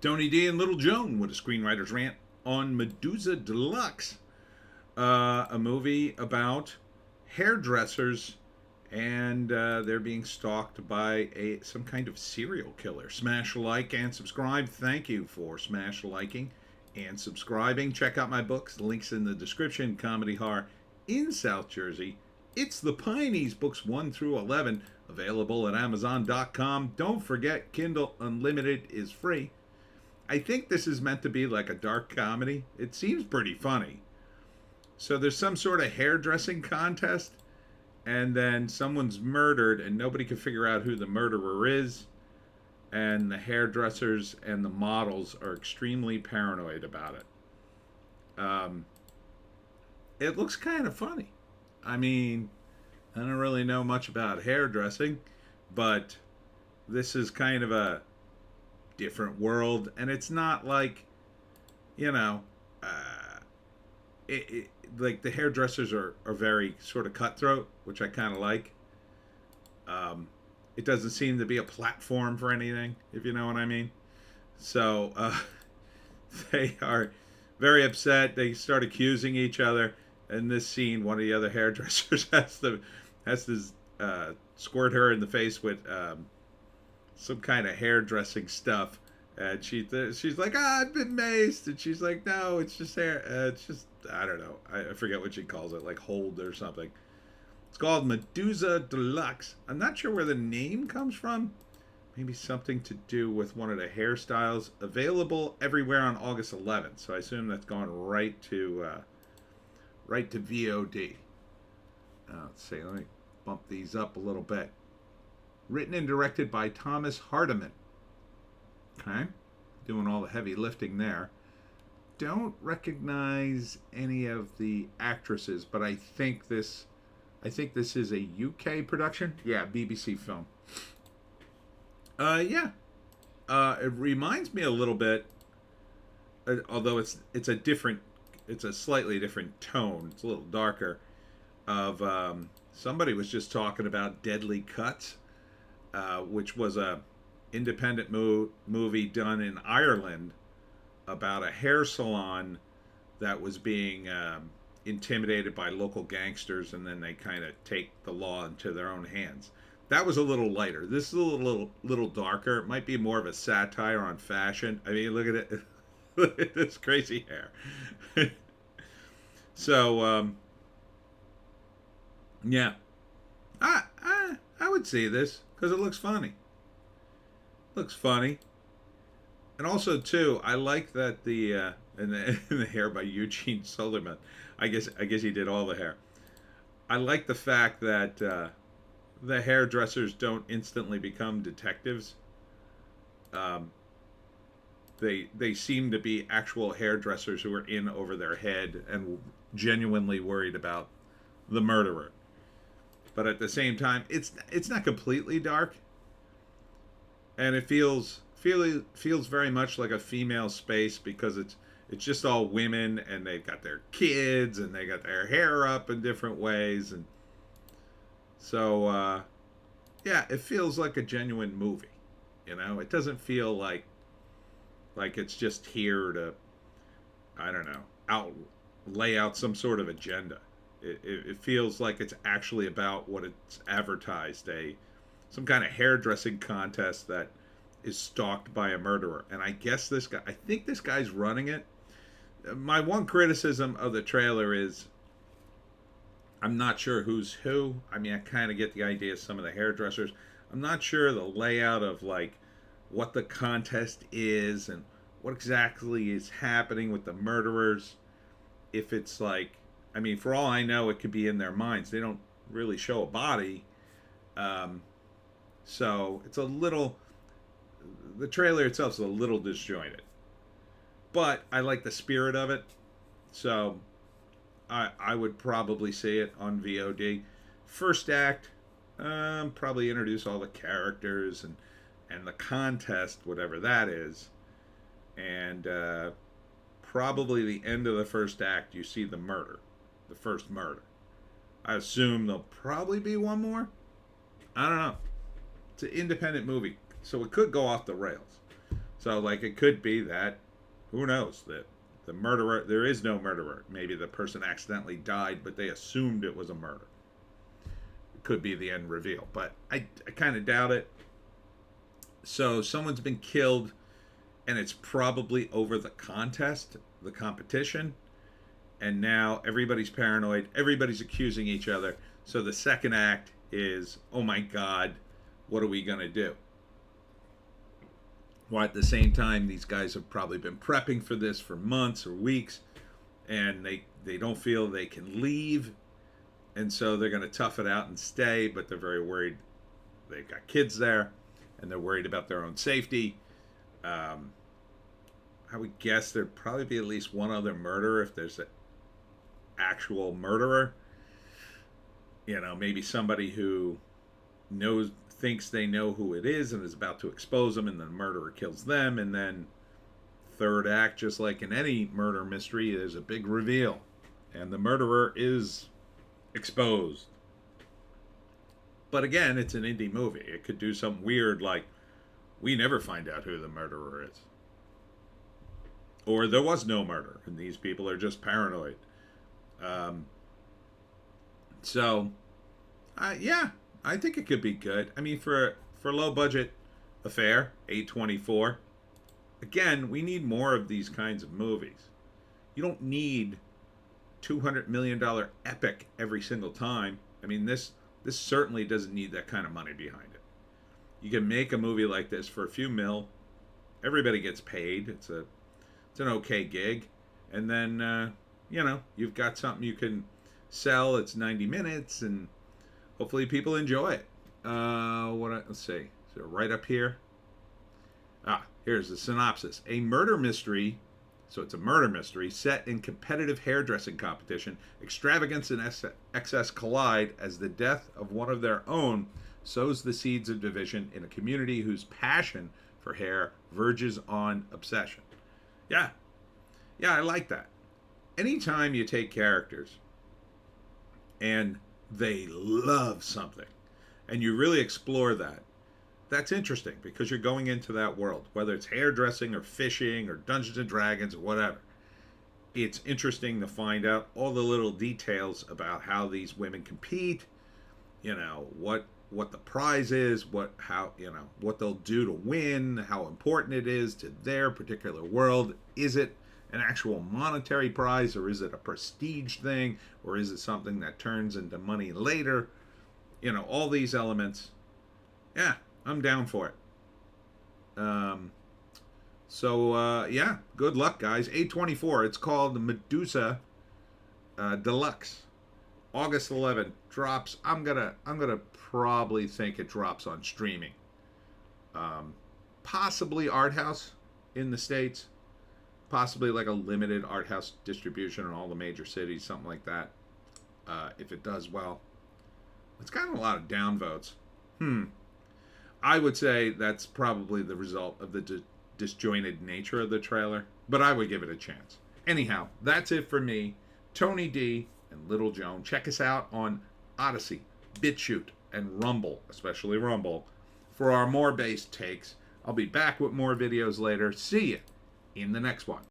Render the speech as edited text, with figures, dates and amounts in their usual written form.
Tony D and Little Joan with a screenwriter's rant on Medusa Deluxe, a movie about hairdressers and they're being stalked by some kind of serial killer. Smash like and subscribe. Thank you for smash liking and subscribing. Check out my books. Links in the description. Comedy horror in South Jersey. It's the Pineys, books 1 through 11, available at Amazon.com. Don't forget, Kindle Unlimited is free. I think this is meant to be like a dark comedy. It seems pretty funny. So there's some sort of hairdressing contest, and then someone's murdered, and nobody can figure out who the murderer is. And the hairdressers and the models are extremely paranoid about it. It looks kind of funny. I mean, I don't really know much about hairdressing, but this is kind of a different world, and it's not like, you know, like the hairdressers are very sort of cutthroat, which I kind of like. It doesn't seem to be a platform for anything, if you know what I mean. So they are very upset. They start accusing each other. In this scene, one of the other hairdressers has to squirt her in the face with some kind of hairdressing stuff, and she's like, I've been maced, and she's like, no, it's just hair. It's just, I don't know. I forget what she calls it, like hold or something. It's called Medusa Deluxe. I'm not sure where the name comes from. Maybe something to do with one of the hairstyles. Available everywhere on August 11th. So I assume that's gone right to VOD. Let's see. Let me bump these up a little bit. Written and directed by Thomas Hardiman. Okay, doing all the heavy lifting there. Don't recognize any of the actresses, but I think this is a UK production. Yeah, BBC film. Yeah. It reminds me a little bit, although it's a slightly different tone. It's a little darker. Of somebody was just talking about Deadly Cuts, which was a independent movie done in Ireland about a hair salon that was being intimidated by local gangsters, and then they kind of take the law into their own hands. That was a little lighter. This is a little darker. It might be more of a satire on fashion. I mean, look at it. Look at this crazy hair. So, yeah, I would see this because it looks funny. Looks funny, and also too, I like that the and the hair by Eugene Suleiman. I guess he did all the hair. I like the fact that the hairdressers don't instantly become detectives. They seem to be actual hairdressers who are in over their head and genuinely worried about the murderer. But at the same time, it's not completely dark, and it feels very much like a female space because it's just all women, and they've got their kids, and they got their hair up in different ways, and so yeah, it feels like a genuine movie. You know, it doesn't feel like it's just here to, I don't know, lay out some sort of agenda. It feels like it's actually about what it's advertised, some kind of hairdressing contest that is stalked by a murderer. And I think this guy's running it. My one criticism of the trailer is I'm not sure who's who. I mean, I kind of get the idea of some of the hairdressers. I'm not sure the layout of like what the contest is and what exactly is happening with the murderers. If it's like, I mean, for all I know, it could be in their minds. They don't really show a body. So it's a little, the trailer itself is a little disjointed. But I like the spirit of it. So I would probably see it on VOD. First act, probably introduce all the characters and the contest, whatever that is. And probably the end of the first act, you see the first murder. I assume there'll probably be one more. I don't know. It's an independent movie, so it could go off the rails. So, like, it could be that, who knows, that the murderer, there is no murderer. Maybe the person accidentally died, but they assumed it was a murder. It could be the end reveal, but I kind of doubt it. So, someone's been killed, and it's probably over the contest, the competition, and now everybody's paranoid, everybody's accusing each other. So, the second act is, oh my God, what are we going to do? While at the same time, these guys have probably been prepping for this for months or weeks, and they don't feel they can leave, and so they're going to tough it out and stay, but they're very worried. They've got kids there, and they're worried about their own safety. I would guess there'd probably be at least one other murderer if there's an actual murderer. You know, maybe somebody who thinks they know who it is and is about to expose them, and the murderer kills them, and then third act, just like in any murder mystery, there's a big reveal, and the murderer is exposed. But again, it's an indie movie. It could do something weird like, we never find out who the murderer is. Or there was no murder, and these people are just paranoid. Yeah, I think it could be good. I mean, for low budget affair, A24. Again, we need more of these kinds of movies. You don't need $200 million epic every single time. I mean, this certainly doesn't need that kind of money behind it. You can make a movie like this for a few mil. Everybody gets paid. It's an okay gig, and then you've got something you can sell. It's 90 minutes, and hopefully people enjoy it. Let's see. So right up here. Here's the synopsis. A murder mystery. So it's a murder mystery set in competitive hairdressing competition. Extravagance and excess collide as the death of one of their own sows the seeds of division in a community whose passion for hair verges on obsession. Yeah, I like that. Anytime you take characters and they love something and you really explore that, that's interesting because you're going into that world, whether it's hairdressing or fishing or Dungeons and Dragons or whatever. It's interesting to find out all the little details about how these women compete, what the prize is, what they'll do to win, how important it is to their particular world. Is it an actual monetary prize, or is it a prestige thing, or is it something that turns into money later? All these elements. Yeah, I'm down for it. Good luck, guys. A24. It's called Medusa Deluxe. August 11th drops. I'm gonna probably think it drops on streaming. Possibly art house in the States. Possibly like a limited art house distribution in all the major cities, something like that. If it does well. It's gotten a lot of downvotes. I would say that's probably the result of the disjointed nature of the trailer, but I would give it a chance. Anyhow, that's it for me, Tony D and Little Joan. Check us out on Odysee, Bitchute, and Rumble, especially Rumble, for our more based takes. I'll be back with more videos later. See you in the next one.